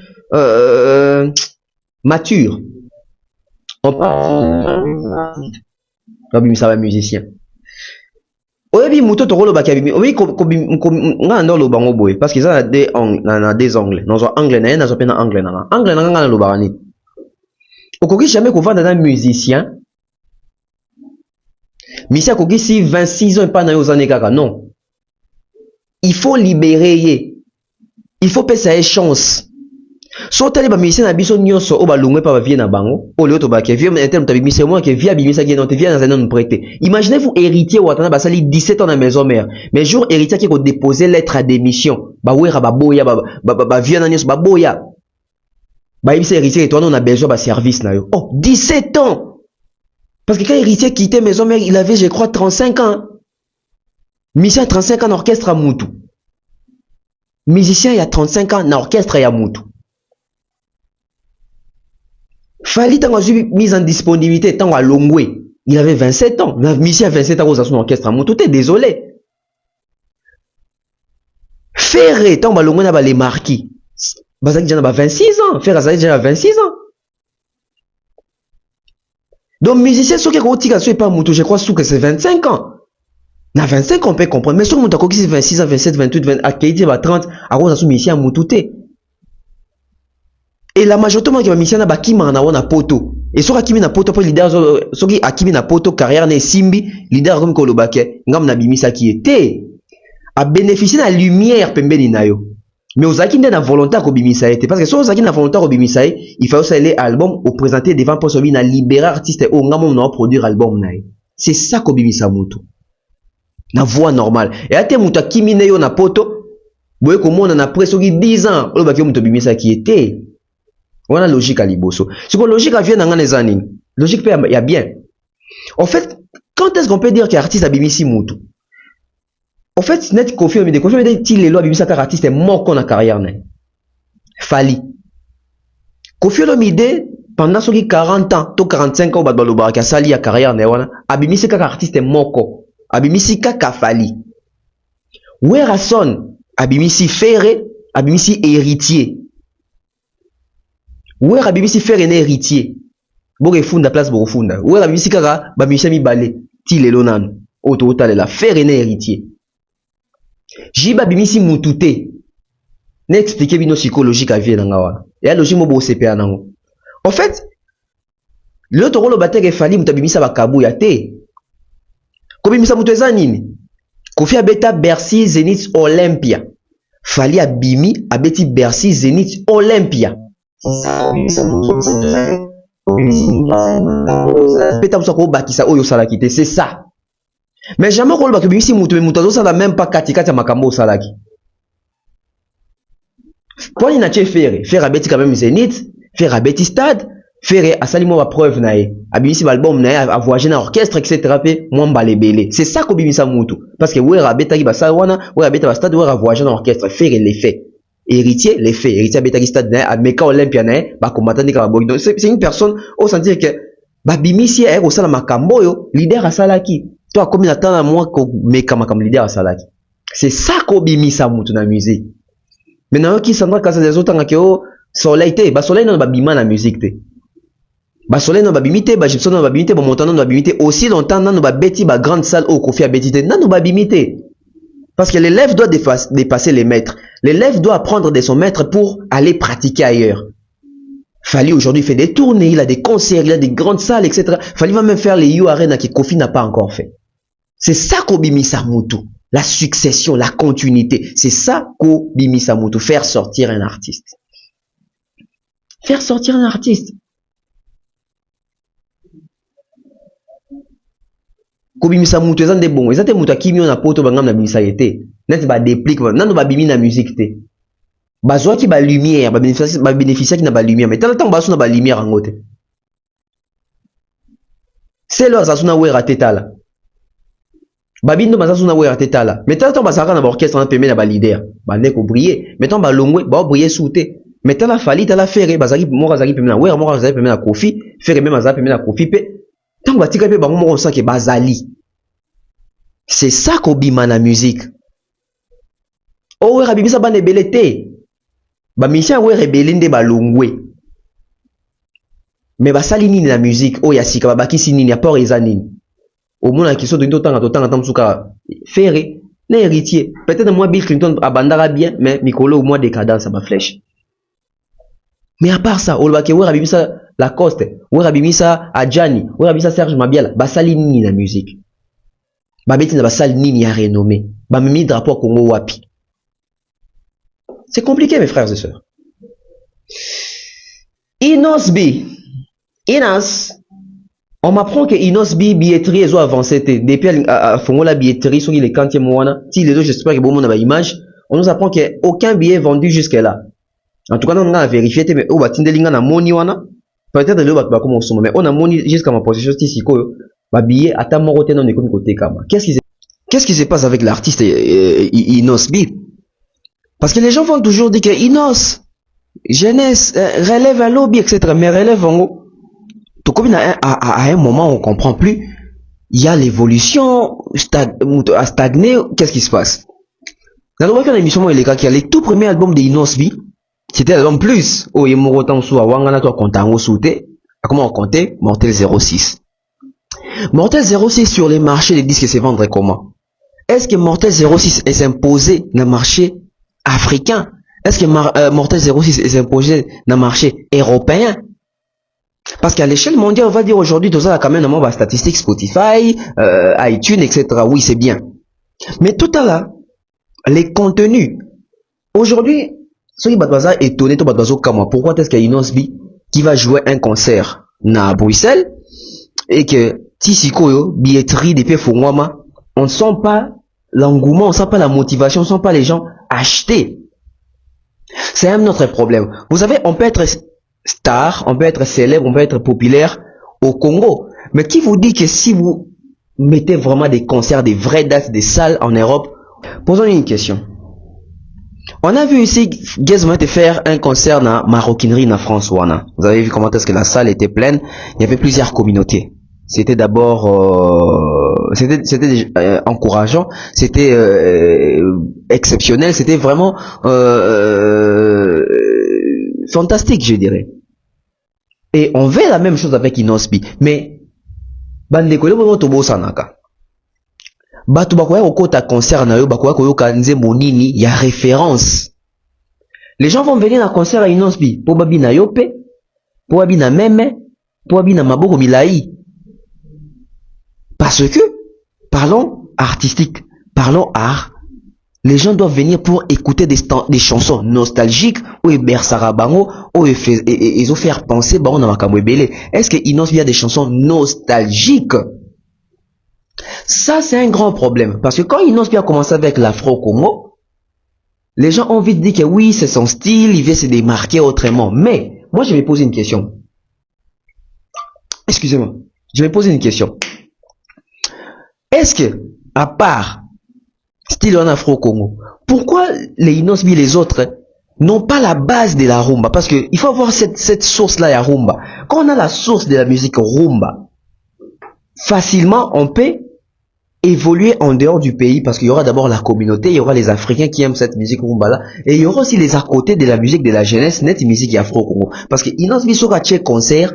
mature. On parle ça va musicien. Oyebi muto tokolo bakabimi oyebi nga ndo loba ngo boye parce que ça a des angles na des angles dans un angle na na pena angle na nga loba ni okoki jamais kovanda na musicien misia koki si 26 ans pas na yo zane kaka non il faut libérer ye il faut pesa ye chance so tali ba musicien na biso nyonso o balongwe pa ba vie na bango o leo to ba ke vie mais intel tabi musicien moi que vie bimisa qui non te vie dans un non prêté imaginez-vous héritier watana ba sali 17 ans na maison mère mais jour héritier qui ko déposer lettre à démission ba wera ba boya ba vie na nyonso ba boya ba ibisa héritier toi on a besoin ba service na yo oh 17 ans parce que quand héritier quittait maison mère il avait je crois 35 ans musicien 35 ans en orchestre à Moutou musicien il y a 35 ans en orchestre à Moutou Fali tango mise en disponibilité tango à Longwe il avait 27 ans musicien 27 ans aux son orchestre à Moutou t'es désolé Ferré tango à Longwe na ba les marquis bazaki déjà na 26 ans Ferré azaki déjà 26 ans donc musicien soki ko tika so pas Moutou je crois que c'est 25 ans na 25 on peut comprendre mais soki Moutou ko c'est 26 ans 27 28 20 à Keiti ba 30 à cause de musicien Moutou té et la majorité qui va musicien na ba kima na wana poto et soki akimi na poto pour leader soki akimi na poto carrière na simbi leader comme ko lobake ngam na bimisa qui était a bénéficier na lumière pembeni na yo mais ozaki nde na volonté ko bimisa été parce que so ozaki na volonté ko bimisa il faut aussi aller album au présenter devant pour celui na libérer artiste au ngam na produire album na c'est ça ko bimisa mutu na voix normale et ate mutu akimi na yo na poto boye ko mona na presque 10 ans olobaki mutu bimisa qui était on a logique à liboso ce que logique a vient dans les années logique il y a bien en fait quand est-ce qu'on peut dire qu'artiste a bimisi mutu en fait net confirmé de confirmer ti les lois bimisa car artiste est mort qu'on a carrière na Fali confirme idée pendant ce qui 40 ans to 45 ans badalo baraka sali ya carrière na wana abimisi car artiste est moko abimisi kaka Fali Werason abimisi Ferré abimisi héritier Wera abimisi Ferré na héritier boke funda place boko funda Wera abimisi kaka ba musicien mibale ti lelo nanu oto otalela Ferré na héritier Jiba bimisi Moutouté na expliquer bino psychologique à vie na ngawa ya logique mo bo CPA nango en fait l'autre rôle bateke Fali mutabimisa bakabu ya te ko bimisa mutu eza nini Kofi abeta Bercy Zénith Olympia Fali abimi abeti Bercy Zénith Olympia peta musa ko bakisa oyo salaki te c'est ça mais jamais rôle baki bimisi mutu mais mutu ça même pas katikati ya makambo salaki Poni na che Ferré abeti quand même Zénith Ferré abeti Stade Ferré asali mo ba preuve na ye abimisi ba album na ye a voyager na orchestre etc pe mo mbalebele c'est ça ko bimisa mutu parce que Wera abetaki ba sa wana Wera abeta ba Stade Wera voyager na orchestre Ferré les fait héritier les fait héritier abetaki Stade na Meka Olympia na ba combattant ka ba donc c'est une personne au sentir que ba bimisi e ko sala makambo yo leader asalaki toi comme na tana moi ko Meka makam leader asalaki c'est ça ko bimisa mutu na musique maintenant qui Sandra Kasa des autres que oh soleil te ba soleil non ba bima na musique te ba soleil non ba bimité ba gypsum non ba bimité ba montant non ba bimité aussi longtemps non ba beti ba grande salle au Kofi abeti non ba bimité parce que l'élève doit dépasser les maîtres l'élève doit apprendre de son maître pour aller pratiquer ailleurs Fali aujourd'hui fait des tournées il a des concerts il a des grandes salles etc Fali va même faire les You Arena que Kofi n'a pas encore fait c'est ça ko bimisa mutu la succession la continuité c'est ça ko bimisa mutu faire sortir un artiste kobimisa mutu eza nde bongo eza te mutu akimi yo na poto bangam na bimisa ye te neti badeplique nano babimi na musique te bazwaki balumière babénéficiaki na balumière mais tala ntango baso na balumière yango te selo aza so na wera te tala babindo baza so na wera te tala mais tala ntango bazalaka na baorchestre na pembe na balider bande kobriller mais ntango balongwe baobriller su te mais tala Fali tala Ferré bazalaki moko azalaki pembe na wera moko azalaki pembe na Kofi Ferré même azalaki pembe na Kofi pe tant batika pe bango moko saki bazali c'est ça ko bima na musique o wera bimisa bana ebele te ba musicien wera ebele nde balongwe mais basali nini na musique o ya sika babakisi nini apport eza nini au moins la question de temps souka ferré l'héritier peut-être moi Bill Clinton abandara bien mais Mikolo au moins décadence à ma flèche. Mais à part ça, Olbake ou Rabimisa Lacoste, ou Rabimisa Adjani, ou Rabimisa Serge Mabiala, basali nini la musique. Babeti na basali nini ya renommé. Bamimi drapeau Congo wapi. C'est compliqué mes frères et sœurs. Inosbi. Inas. On m'apprend que Inosbi billetterie est avancée. Depuis à Fongo la billetterie, sur les quantièmes moana. Si les autres, j'espère que bon monde a image. On nous apprend qu'aucun billet vendu jusque-là. En tout cas, on a vérifié, mais on va tindelinga na moni wana. Peut-être le va comme on mais on a moni jusqu'à ma position ici quoi. Ba billet à ta morote non économique côté kama. Qu'est-ce qui se passe avec l'artiste Inosbi? Parce que les gens vont toujours dire que Inos, jeunesse, relève un lobby, etc. Mais relève en haut. Tout comme à un moment on comprend plus. Il y a l'évolution à stagner. Qu'est-ce qui se passe? Dans le émission il est les tout premier album de Inosbi. C'était l'homme plus. Oh, il m'a autant sous à Wangana, toi, comptant au souté. Comment on comptait? Mortel 06. Mortel 06 sur les marchés des disques se vendrait comment? Est-ce que Mortel 06 est imposé dans le marché africain? Est-ce que Mortel 06 est imposé dans le marché européen? Parce qu'à l'échelle mondiale, on va dire aujourd'hui, tout ça a quand même un statistique Spotify, iTunes, etc. Oui, c'est bien. Mais tout à l'heure, les contenus. Aujourd'hui, ceux qui sont étonnés, pourquoi est-ce qu'il y a Inosbi qui va jouer un concert à Bruxelles et que Tissiko, billetterie depuis Fongwama, on ne sent pas l'engouement, on ne sent pas la motivation, on ne sent pas les gens acheter. C'est un autre problème. Vous savez, on peut être star, on peut être célèbre, on peut être populaire au Congo. Mais qui vous dit que si vous mettez vraiment des concerts, des vraies dates, des salles en Europe, posons une question. On a vu ici Gazman faire un concert dans maroquinerie en France. Vous avez vu comment est-ce que la salle était pleine. Il y avait plusieurs communautés. C'était d'abord c'était encourageant, c'était exceptionnel, c'était vraiment fantastique, je dirais. Et on fait la même chose avec Inosbi. Mais bandekole bono tobo sanaka. Batu bakoya okota concert na yo bakoya koyoka nzembo nini ya référence. Les gens vont venir à concert à Inosbi pour babi na yope, pour babi na meme, pour babi na maboko milai. Parce que parlons artistique, parlons art. Les gens doivent venir pour écouter des chansons nostalgiques ou bersarabango ou ils ont faire penser bon na makambo ebele. Est-ce que Inosbi a des chansons nostalgiques? Ça, c'est un grand problème. Parce que quand Inosbi a commencé avec l'Afro-Congo, les gens ont envie de dire que oui, c'est son style, il veut se démarquer autrement. Mais, moi, je vais poser une question. Excusez-moi. Je vais poser une question. Est-ce que, à part style en Afro-Congo, pourquoi les Inosbi et les autres n'ont pas la base de la rumba? Parce qu'il faut avoir cette source-là, la rumba. Quand on a la source de la musique rumba, facilement, on peut évoluer en dehors du pays parce qu'il y aura d'abord la communauté, il y aura les Africains qui aiment cette musique rumba là et il y aura aussi les à côté de la musique de la jeunesse net musique afro-congo parce que Inosbi sera tché concert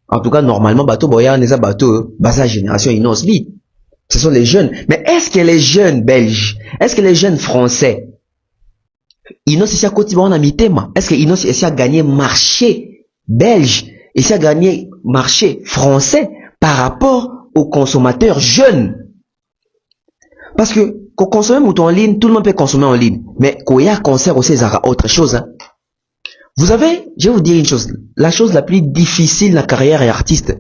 en tout cas normalement bateau boya neza bateau basa génération Inosbi ce sont les jeunes mais est-ce que les jeunes belges est-ce que les jeunes français Inos ici à côté on a mitema est-ce que Inos ici a gagné marché belge ici a gagné marché français par rapport aux consommateurs jeunes? Parce que quand on consomme en ligne, tout le monde peut consommer en ligne. Mais quand il y a un concert aussi, il y a autre chose. Hein. Vous savez, je vais vous dire une chose. La chose la plus difficile dans la carrière d'artiste,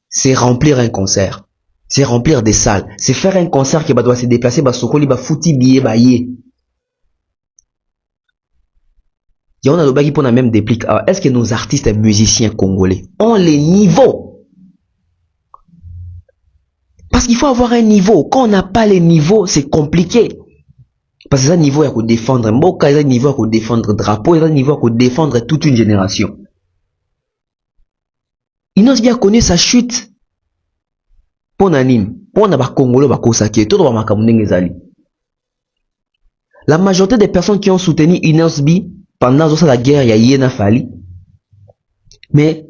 c'est remplir un concert. C'est remplir des salles. C'est faire un concert qui doit se déplacer, bah sokoli, bah fouti billet, bah yé. Il y en a d'autres qui pour la même déplique. Est-ce que nos artistes et musiciens congolais ont les niveaux? Parce qu'il faut avoir un niveau. Quand on n'a pas les niveaux, c'est compliqué. Parce que ça, niveau, il faut défendre Mboka, ça, niveau, il faut défendre drapeau, ça, niveau, il faut défendre toute une génération. Inosbi a connu sa chute. Pour Nanim, pour Naba Congolo, Bakosaki, tout le monde. La majorité des personnes qui ont soutenu Inosbi pendant la guerre, il y a Yéna Fali. Mais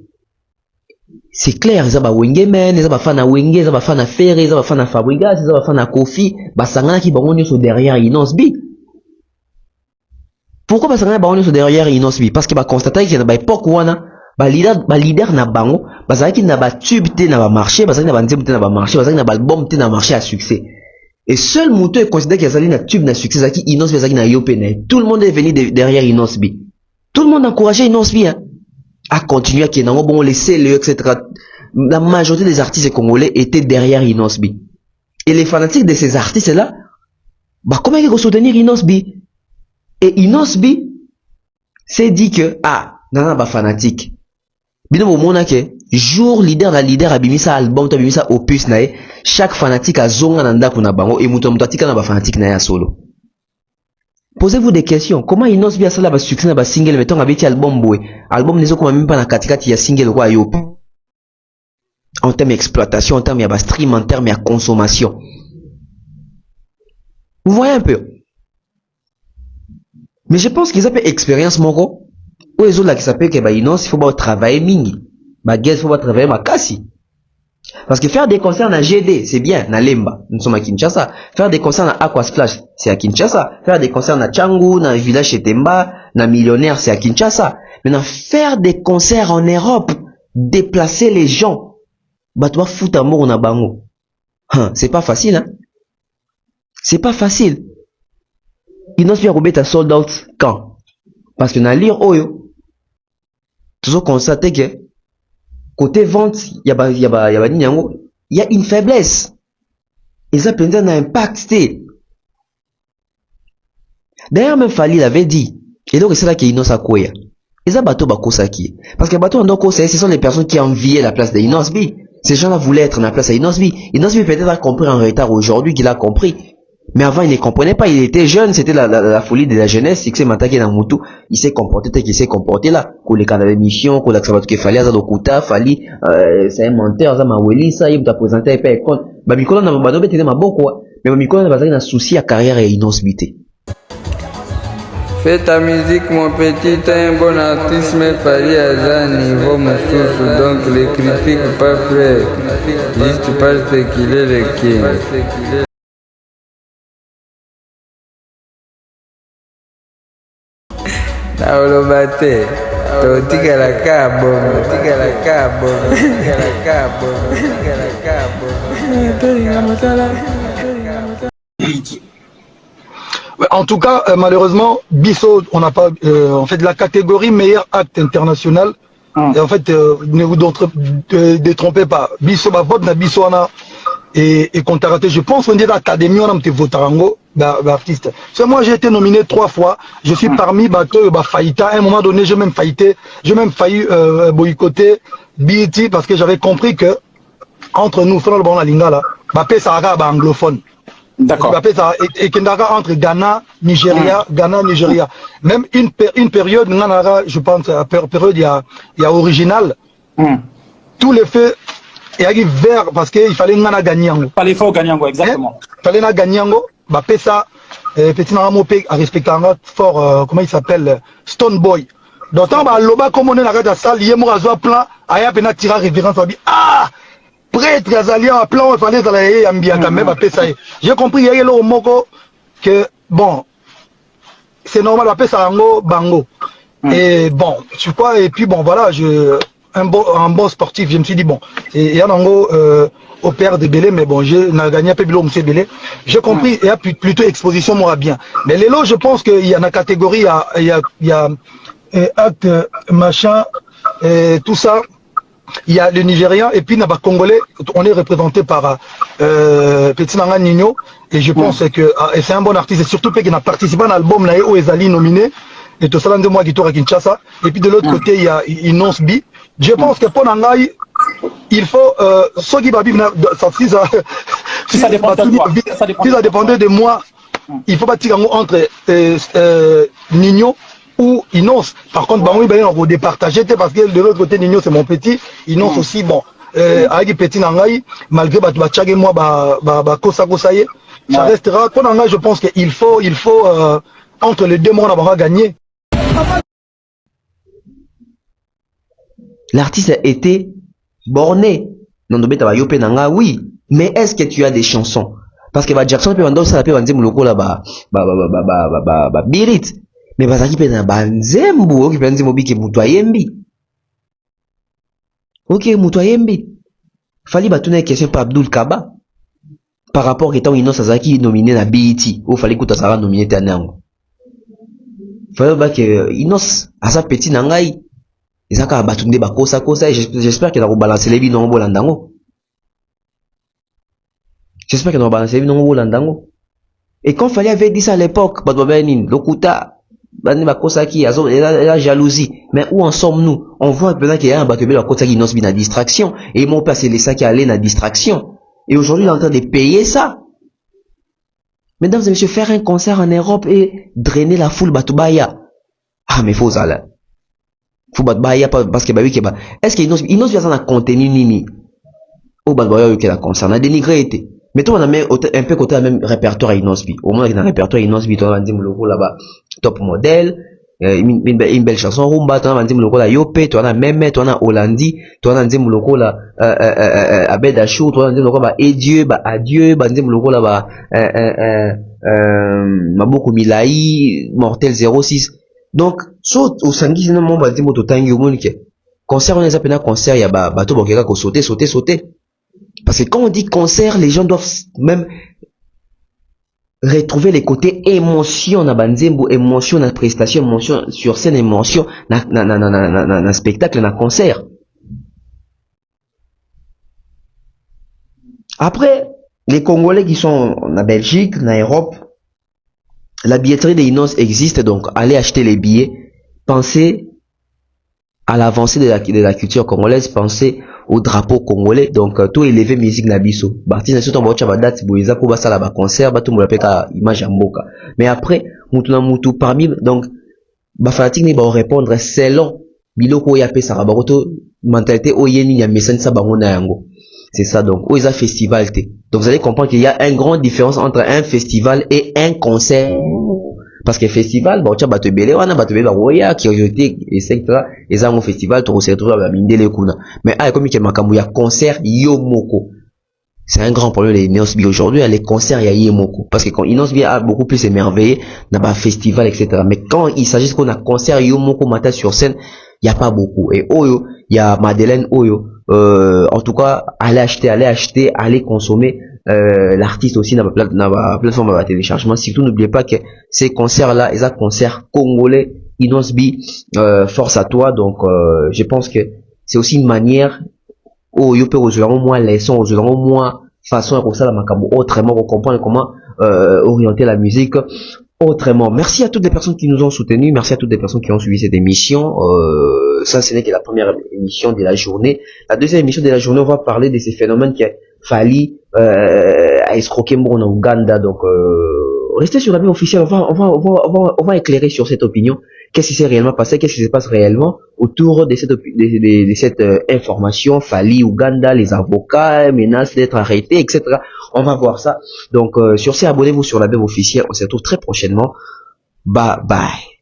c'est clair, ils ont Wenge Men, ils ont fan à Wenge, ils ont fan à Ferre, ils ont fan à Fabregas, ils ont fan à Kofi, Basangana qui bango sur derrière Inosbi. Pourquoi Basangana bango sur derrière Inosbi? Parce qu'il va constater qu'il y a une époque où leader na bango, bazaki na ba tube te na ba marché, bazaki na ba nzembo te na ba marché, bazaki na ba album te na marché à succès. Et seul Mouto est considéré qu'il y a un tube na succès, zaki Inosbi zaki na Yopene. Tout le monde est venu derrière Inosbi. Tout le monde a encouragé Inosbi hein, à continuer à Kenango, bon laisser le etc. La majorité des artistes congolais étaient derrière Inosbi. Et les fanatiques de ces artistes là, bah comment ils vont soutenir Inosbi? Et Inosbi s'est dit que nana ba fanatique. Bino bomona ke jour leader abimisa album to abimisa opus na chaque fanatique a zonga na ndako na bango et muto atika na ba fanatique na ya solo. Posez-vous des questions. Comment Inosbi a sala ba succès na ba single mettons abeti album boy. Album nezo kuma même pas na katikati ya single kwa yo. En termes d'exploitation, en termes de stream, en termes de consommation. Vous voyez un peu. Mais je pense qu'ils appellent expérience moko. Ou les autres là qui s'appellent que il faut pas travailler mingi. Il faut pas travailler ma kassi. Parce que faire des concerts na GD, c'est bien, na Lemba, nous sommes à Kinshasa. Faire des concerts na Aqua Splash, c'est à Kinshasa. Faire des concerts na Tchangu, na Village Chetemba, na Millionnaire, c'est à Kinshasa. Maintenant, faire des concerts en Europe, déplacer les gens, bah toi foutre amour na bango. C'est pas facile, hein. C'est pas facile. Il n'ose bien remettre à sold out quand? Parce que na lire oyo, toujours constater que côté vente, il y a une faiblesse. Et ça peut un impact. D'ailleurs, même Fali l'avait dit. Et donc, c'est là qu'il y a Inos Akoya. Et ça, bateau Bakosaki. Parce que bateau en ce sont les personnes qui enviaient la place de Inosbi. Ces gens-là voulaient être dans la place de Inosbi. Inosbi peut-être a compris en retard aujourd'hui qu'il a compris. Mais avant, il ne comprenait pas. Il était jeune. C'était la folie de la jeunesse. Il s'est mattaqué dans Moutou. Il s'est comporté tel qu'il s'est comporté là. Quand les canaux d'émission, quand l'acceptation qu'il fallait, Zalokuta, Fali, c'est un menteur, ça m'a oueli, ça, il m'a présenté un peu à l'école. Bah, Mikola n'a pas été ma bonne quoi. Mais Mikola n'a pas un souci à carrière et inosbité. Fais ta musique, mon petit, t'es un bon artiste, mais Fali à un niveau monstrueux. Donc, les critiques pas frère. Juste parce qu'il est le king. Naolobate, tika la cabo, tika la cabo, tika la cabo, tika la cabo. En tout cas, malheureusement, Bisso, on n'a pas, en fait, la catégorie meilleur acte international. Et en fait, ne vous détrompez pas. Bisso, ma vote, na Bisso, on a et raté. Je pense qu'on dit l'académie, on a été votarango, artiste. C'est moi, j'ai été nominé 3 fois. Je suis parmi bateau, faillita. À un moment donné, j'ai même failli boycotter BET parce que j'avais compris que entre nous, selon le bon la linga là, Bappé Sahara, anglophone. D'accord. Et Kendara entre Ghana, Nigeria, Même une période, je pense, période, il y a original. Tous les faits, il y a eu vert parce qu'il fallait gagner. Il fallait gagner, exactement. Il fallait gagner. Bappé ça, petit Naramopé a respecté un fort, comment il s'appelle, Stone Boy. D'autant, l'oba, comme on est dans la salle, il y a un plan, il y a un tirage référence, on dit, prêtre Azalia à plan il fallait aller ambianta même après ça j'ai compris il y a le moko que bon c'est normal après ça bango et bon tu vois et puis bon voilà un bon sportif je me suis dit bon et y a nango au père de Belé mais bon j'ai gagné un peu bilo monsieur Belé j'ai compris il y a plutôt exposition moi bien mais les lots je pense qu'il y a une catégorie il y a acte machin et tout ça. Il y a le Nigérian et puis Naba Congolais, on est représenté par Petit Nanga Nino et je pense que c'est un bon artiste et surtout qu'il a participé à l'album où Ezali nominé et tout ça de moi qui tourne à Kinshasa et puis de l'autre côté il y a Inosbi. Je pense que pour Nangaï il faut ce qui va vivre si ça dépendait de moi il faut bâtir entre Nino ou Inos. Par contre, on va départager parce que de l'autre côté, Nino, c'est mon petit. Inos aussi, bon. Avec petit Nangaï, malgré que moi, Kosa, ça restera. Pour Nangaï, je pense qu'il faut, entre les deux mondes, on va gagner. L'artiste a été borné. Non, oui. Mais est-ce que tu as des chansons? Parce que Jackson peut vendre ça, peut vendre muloko là birit. Mais bazaki peut na banzembu, qui peut nzembo biki mutoyembi. Ok, mutoyembi. Fali batuna question par Abdul Kaba. Par rapport à étant Inos Azaki nominé na BET, ou fallait que Sara nominé Tanango. Fallait que Inos asa petit nangai. Izaka batunde bakosa kosa, j'espère qu'il a rebalancé les bidons au Landango. J'espère qu'il a rebalancé les bidons au Landango. Et quand Fali avait dit ça à l'époque, Badwabenin, Lokuta, Bani bakosa qui, la jalousie. Mais où en sommes-nous? On voit maintenant qu'il y a un bateau de la kosa qui nos bin à distraction. Et mon père c'est les sacs qui allaient à distraction. Et aujourd'hui, il est en train de payer ça. Mesdames et messieurs, faire un concert en Europe et drainer la foule Batubaya. Ah, mais faut ça là. Faut Batubaya parce que bah oui, est-ce qu'il nous vient à contenu nini? Au Batubaya, qui est la concert. On a dénigré été. Mais toi, on a même un peu côté le même répertoire à Inosbi. Au moins, dans le répertoire Inosbi, on a dit le logo là-bas, top modèle. Une belle chanson rumba, tu as un logo là Yopé, tu as même, tu as Hollandi, tu as un logo là Abed Achou, tu as un logo là Edieu, Adieu, un logo là Maboko Milaï, Mortel 06. Donc, saute au Sangui, c'est un moment où tu as un concert, on les appelle un concert, il y a bateau qui a sauter. Parce que quand on dit concert, les gens doivent même retrouver les côtés émotion na banzembo, émotion na prestation, émotion sur scène, émotion na spectacle, na concert. Après, les Congolais qui sont en Belgique, en Europe, la billetterie des Inos existe, donc allez acheter les billets, pensez à l'avancée de la culture congolaise, pensez au drapeau congolais, donc tout élever musique nabiso. Baptiste surtout en bocha date boiza ko basala ba concert ba tout mo lapeka image ya mboka. Mais après mutu na mutu parmi donc ba fanatique ni ba répondre selon biloko ya pesa ba roto mentalité oyeni ya message sa bango na yango. C'est ça donc oiza festival té. Donc vous allez comprendre qu'il y a une grande différence entre un festival et un concert. Parce que festival, bah, tu as bateau belé, on a bateau belé, roya, qui a jeté, etc. Et ça, mon festival, tu se retrouves à Mindele Kuna. Mais, ah, comme il y a un concert, Yomoko. C'est un grand problème, les Inosbi aujourd'hui, les concerts, il y a Yomoko. Parce que quand Inosbi a beaucoup plus émerveillé, n'a pas festival, etc. Mais quand il s'agit qu'on a concert, Yomoko, Mata sur scène, il n'y a pas beaucoup. Et Oyo, il y a Madeleine Oyo. En tout cas, allez acheter, allez consommer. L'artiste aussi n'a pas plateforme de téléchargement. Surtout n'oubliez pas que ces concerts là, ils ont concert congolais, Inosbi, force à toi. Donc je pense que c'est aussi une manière où il peut aux moins leçons, aux moins façon comme ça la macabo autrement pour comprendre comment orienter la musique autrement. Merci à toutes les personnes qui nous ont soutenus, merci à toutes les personnes qui ont suivi cette émission. Ça ce n'est que la première émission de la journée. La deuxième émission de la journée, on va parler de ces phénomènes qui a fallu à escroquer en Ouganda. Donc restez sur la vie officielle, on va éclairer sur cette opinion. Qu'est-ce qui s'est réellement passé, qu'est-ce qui se passe réellement autour de cette information. Fali Ouganda, les avocats menacent d'être arrêtés, etc. On va voir ça. Donc sur ce, abonnez-vous sur la web officielle. On se retrouve très prochainement. Bye bye.